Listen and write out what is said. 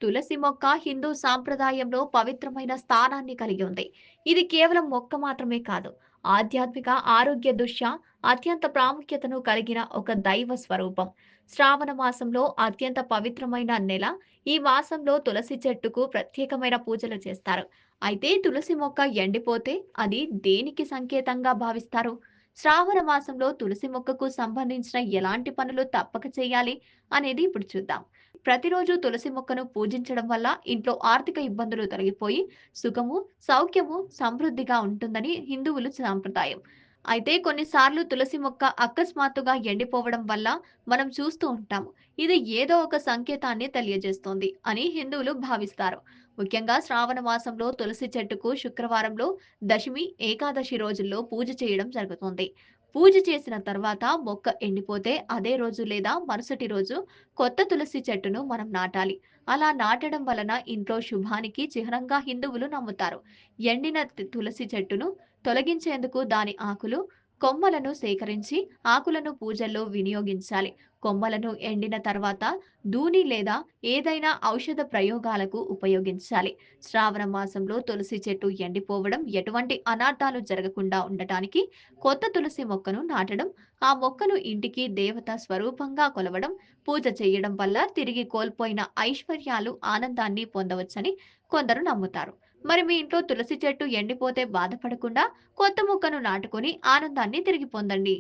తులసి మొక్క హిందూ సాంప్రదాయంలో పవిత్రమైన స్థానాన్ని కలిగి ఉంది. ఇది కేవలం మొక్క మాత్రమే కాదు, ఆధ్యాత్మిక ఆరోగ్య దృష్ట్యా అత్యంత ప్రాముఖ్యతను కలిగిన ఒక దైవ స్వరూపం. శ్రావణ మాసంలో అత్యంత పవిత్రమైన నెల. ఈ మాసంలో తులసి చెట్టుకు ప్రత్యేకమైన పూజలు చేస్తారు. అయితే తులసి మొక్క ఎండిపోతే అది దేనికి సంకేతంగా భావిస్తారు? శ్రావణ మాసంలో తులసి మొక్కకు సంబంధించిన ఎలాంటి పనులు తప్పక చేయాలి అనేది ఇప్పుడు చూద్దాం. ప్రతిరోజు తులసి మొక్కను పూజించడం వల్ల ఇంట్లో ఆర్థిక ఇబ్బందులు తొలగిపోయి సుఖము, సౌఖ్యము, సమృద్ధిగా ఉంటుందని హిందువులు సాంప్రదాయం. అయితే కొన్నిసార్లు తులసి మొక్క అకస్మాత్తుగా ఎండిపోవడం వల్ల మనం చూస్తూ ఉంటాము. ఇది ఏదో ఒక సంకేతాన్ని తెలియజేస్తోంది అని హిందువులు భావిస్తారు. ముఖ్యంగా శ్రావణ మాసంలో తులసి చెట్టుకు శుక్రవారంలో దశమి, ఏకాదశి రోజుల్లో పూజ చేయడం జరుగుతుంది. పూజ చేసిన తర్వాత మొక్క ఎండిపోతే అదే రోజు లేదా మరుసటి రోజు కొత్త తులసి చెట్టును మనం నాటాలి. అలా నాటడం వలన ఇంట్లో శుభానికి చిహ్నంగా హిందువులు నమ్ముతారు. ఎండిన తులసి చెట్టును తొలగించేందుకు దాని ఆకులు, కొమ్మలను సేకరించి ఆకులను పూజల్లో వినియోగించాలి. కొమ్మలను ఎండిన తర్వాత దూని లేదా ఏదైనా ఔషధ ప్రయోగాలకు ఉపయోగించాలి. శ్రావణ మాసంలో తులసి చెట్టు ఎండిపోవడం ఎటువంటి అనార్థాలు జరగకుండా ఉండటానికి కొత్త తులసి మొక్కను నాటడం, ఆ మొక్కను ఇంటికి దేవత స్వరూపంగా కొలవడం, పూజ చేయడం వల్ల తిరిగి కోల్పోయిన ఐశ్వర్యాలు, ఆనందాన్ని పొందవచ్చని కొందరు నమ్ముతారు. మరి మీ ఇంట్లో తులసి చెట్టు ఎండిపోతే బాధపడకుండా కొత్త మొక్కను నాటుకొని ఆనందాన్ని తిరిగి పొందండి.